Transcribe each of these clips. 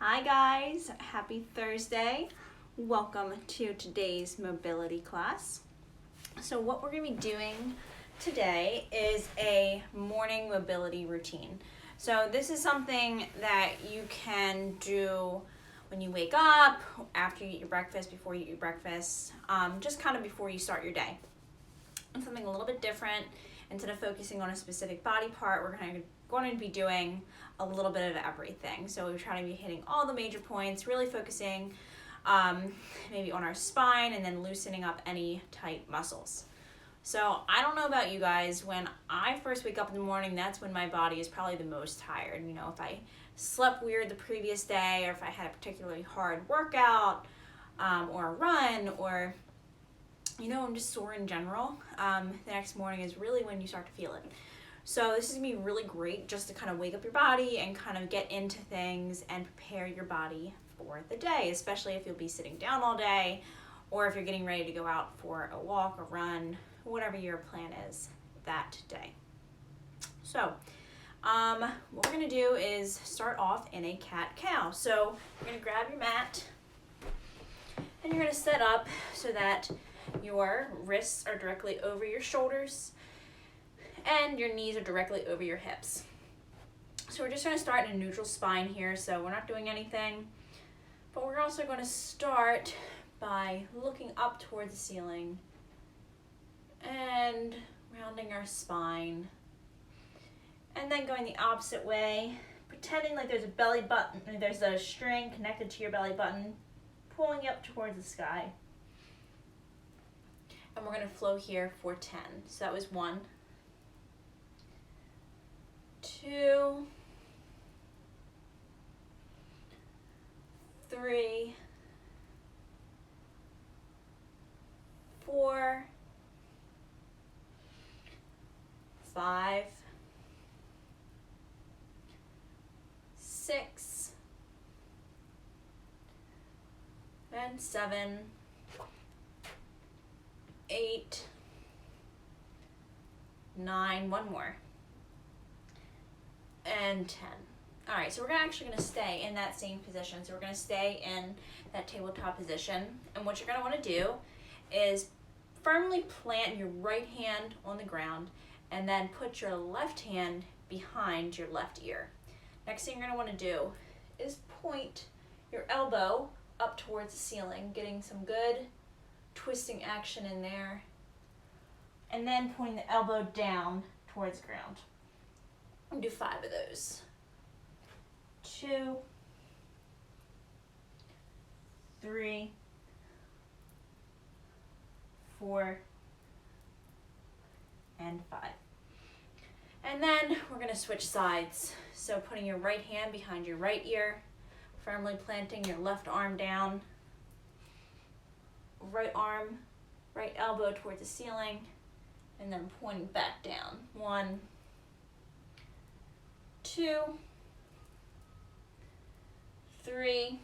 Hi guys, happy Thursday. Welcome to today's mobility class. So what we're going to be doing today is a morning mobility routine. So this is something that you can do when you wake up, after you eat your breakfast, before you eat your breakfast, just kind of before you start your day. And something a little bit different. Instead of focusing on a specific body part, we're going to be doing a little bit of everything. So we're trying to be hitting all the major points, really focusing maybe on our spine and then loosening up any tight muscles. So I don't know about you guys, when I first wake up in the morning, that's when my body is probably the most tired. You know, if I slept weird the previous day, or if I had a particularly hard workout or a run, or I'm just sore in general, the next morning is really when you start to feel it. So this is going to be really great just to kind of wake up your body and kind of get into things and prepare your body for the day, especially if you'll be sitting down all day or if you're getting ready to go out for a walk, a run, whatever your plan is that day. So what we're going to do is start off in a cat-cow. So you're going to grab your mat and you're going to set up so that your wrists are directly over your shoulders and your knees are directly over your hips. So we're just going to start in a neutral spine here, so we're not doing anything, but we're also going to start by looking up towards the ceiling and rounding our spine, and then going the opposite way, pretending like there's a belly button, there's a string connected to your belly button, pulling you up towards the sky. And we're going to flow here for 10. So that was 1, 2, 3, 4, 5, 6, and 7, 8, 9, one more, and 10. All right, so we're actually going to stay in that same position. So we're going to stay in that tabletop position. And what you're going to want to do is firmly plant your right hand on the ground and then put your left hand behind your left ear. Next thing you're going to want to do is point your elbow up towards the ceiling, getting some good twisting action in there, and then pointing the elbow down towards the ground. We'll do 5 of those. 2, 3, 4, and 5. And then we're going to switch sides. So putting your right hand behind your right ear, firmly planting your left arm down, right arm, right elbow towards the ceiling, and then pointing back down. 1, 2, 3,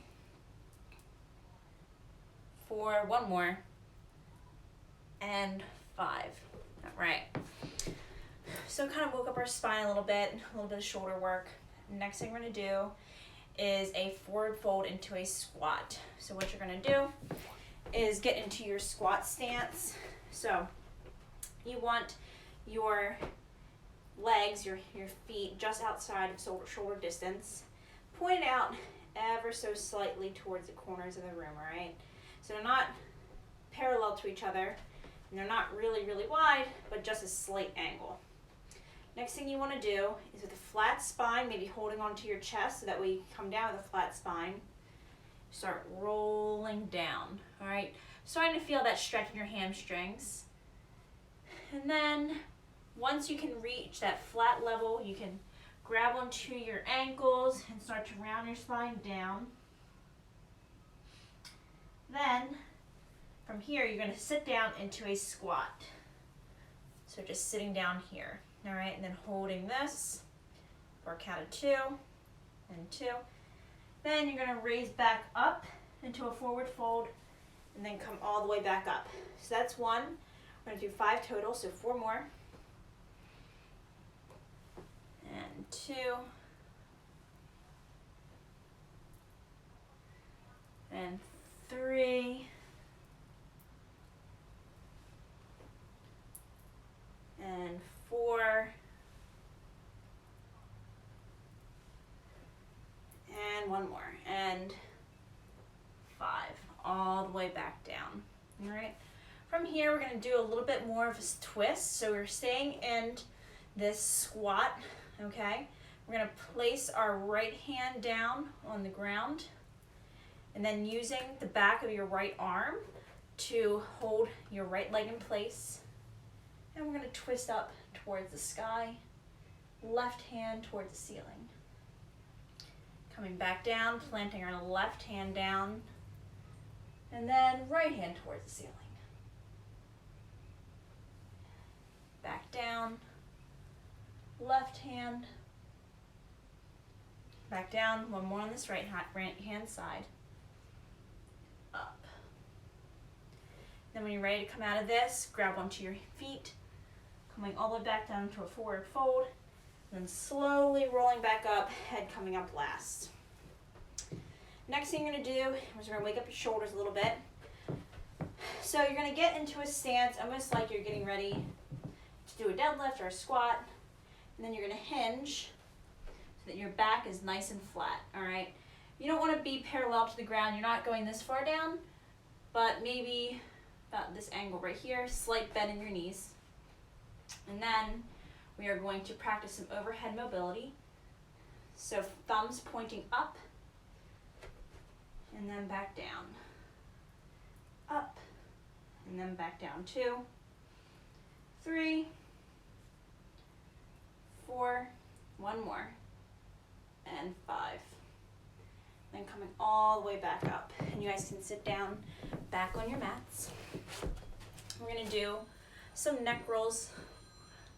4, one more, and 5. All right. So kind of woke up our spine a little bit of shoulder work. Next thing we're going to do is a forward fold into a squat. So what you're going to do is get into your squat stance. So you want your legs, your feet just outside of shoulder distance, pointed out ever so slightly towards the corners of the room, all right? So they're not parallel to each other, and they're not really, really wide, but just a slight angle. Next thing you want to do is with a flat spine, maybe holding onto your chest so that we come down with a flat spine, start rolling down, all right? Starting to feel that stretch in your hamstrings. And then once you can reach that flat level, you can grab onto your ankles and start to round your spine down. Then from here, you're going to sit down into a squat. So just sitting down here, all right? And then holding this for a count of 2 and 2. Then you're going to raise back up into a forward fold and then come all the way back up. So that's 1. We're going to do 5 total, so 4 more. And 2, 3, and 4, and one more, and 5, all the way back down. All right. From here, we're going to do a little bit more of a twist. So we're staying in this squat, okay? We're going to place our right hand down on the ground, and then using the back of your right arm to hold your right leg in place. And we're going to twist up towards the sky, left hand towards the ceiling. Coming back down, planting our left hand down, and then right hand towards the ceiling. Back down, left hand, back down, one more on this right hand side, up. Then when you're ready to come out of this, grab onto your feet, coming all the way back down to a forward fold, and then slowly rolling back up, head coming up last. Next thing you're going to do is we're going to wake up your shoulders a little bit. So you're going to get into a stance almost like you're getting ready to do a deadlift or a squat, and then you're going to hinge so that your back is nice and flat, all right? You don't want to be parallel to the ground. You're not going this far down, but maybe about this angle right here, slight bend in your knees. And then we are going to practice some overhead mobility. So thumbs pointing up, and then back down. Up, and then back down. 2, 3, 4, one more, and 5. Then coming all the way back up. And you guys can sit down back on your mats. We're gonna do some neck rolls.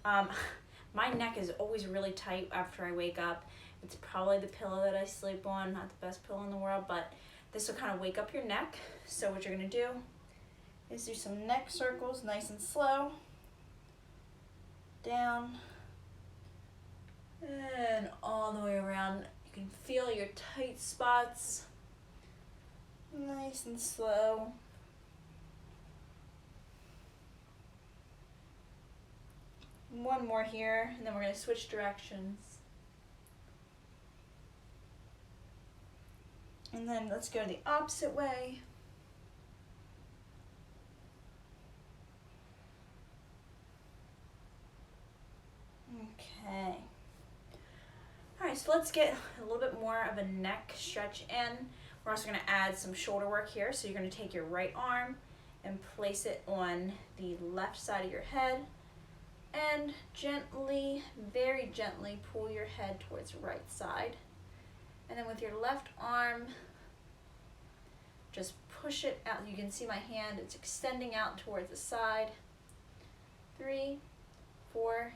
My neck is always really tight after I wake up. It's probably the pillow that I sleep on, not the best pillow in the world, but this will kind of wake up your neck. So what you're gonna do is do some neck circles, nice and slow. Down, and all the way around. You can feel your tight spots, nice and slow. One more here, and then we're going to switch directions. And then let's go the opposite way. Okay. All right, so let's get a little bit more of a neck stretch in. We're also going to add some shoulder work here. So you're going to take your right arm and place it on the left side of your head, and gently, very gently pull your head towards the right side. And then with your left arm, just push it out. You can see my hand, it's extending out towards the side. 3, 4,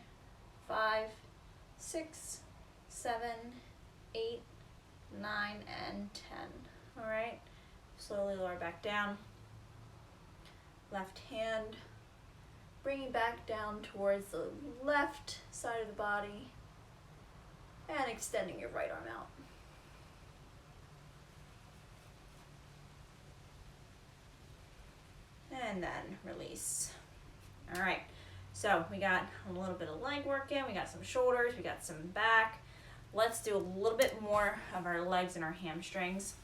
5, 6, 7, 8, 9, and 10. All right, slowly lower back down. Left hand, bringing back down towards the left side of the body, and extending your right arm out. And then release. All right, so we got a little bit of leg work in, we got some shoulders, we got some back. Let's do a little bit more of our legs and our hamstrings.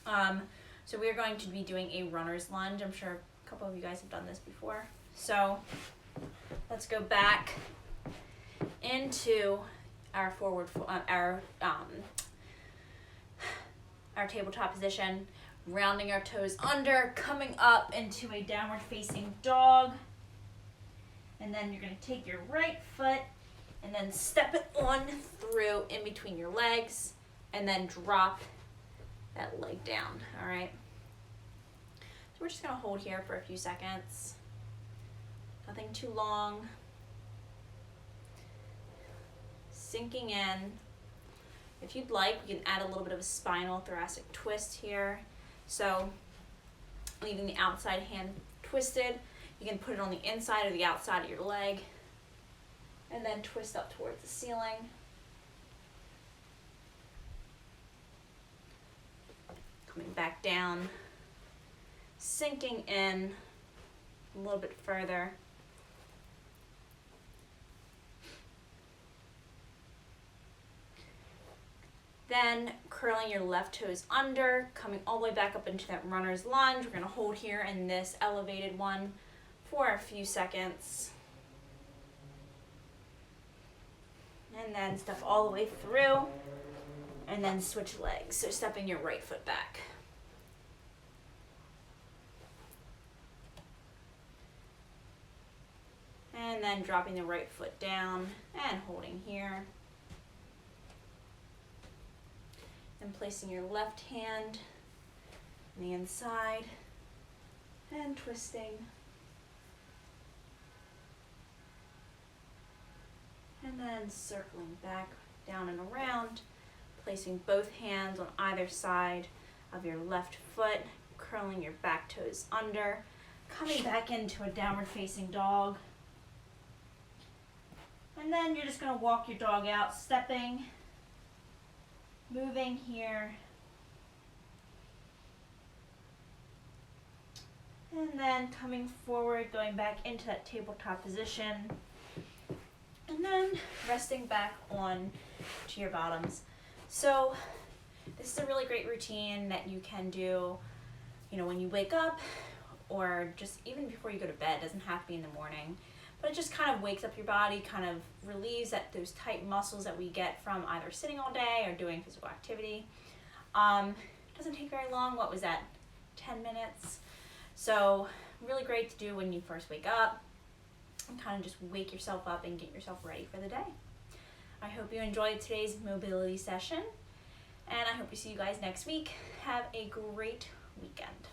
So we are going to be doing a runner's lunge. I'm sure a couple of you guys have done this before. So let's go back into our forward, our tabletop position, rounding our toes under, coming up into a downward facing dog. And then you're going to take your right foot and then step it on through in between your legs, and then drop that leg down, all right? So we're just going to hold here for a few seconds. Nothing too long. Sinking in. If you'd like, we can add a little bit of a spinal thoracic twist here. So leaving the outside hand twisted, you can put it on the inside or the outside of your leg, and then twist up towards the ceiling. Coming back down, sinking in a little bit further. Then curling your left toes under, coming all the way back up into that runner's lunge. We're gonna hold here in this elevated one for a few seconds. And then step all the way through, and then switch legs. So stepping your right foot back. And then dropping the right foot down and holding here. And placing your left hand on the inside and twisting. And then circling back down and around, placing both hands on either side of your left foot, curling your back toes under, coming back into a downward facing dog. And then you're just going to walk your dog out, stepping, moving here. And then coming forward, going back into that tabletop position. And then resting back on to your bottoms. So this is a really great routine that you can do, when you wake up or just even before you go to bed. It doesn't have to be in the morning. But it just kind of wakes up your body, kind of relieves those tight muscles that we get from either sitting all day or doing physical activity. Doesn't take very long. What was that? 10 minutes. So really great to do when you first wake up and kind of just wake yourself up and get yourself ready for the day. I hope you enjoyed today's mobility session, and I hope to see you guys next week. Have a great weekend.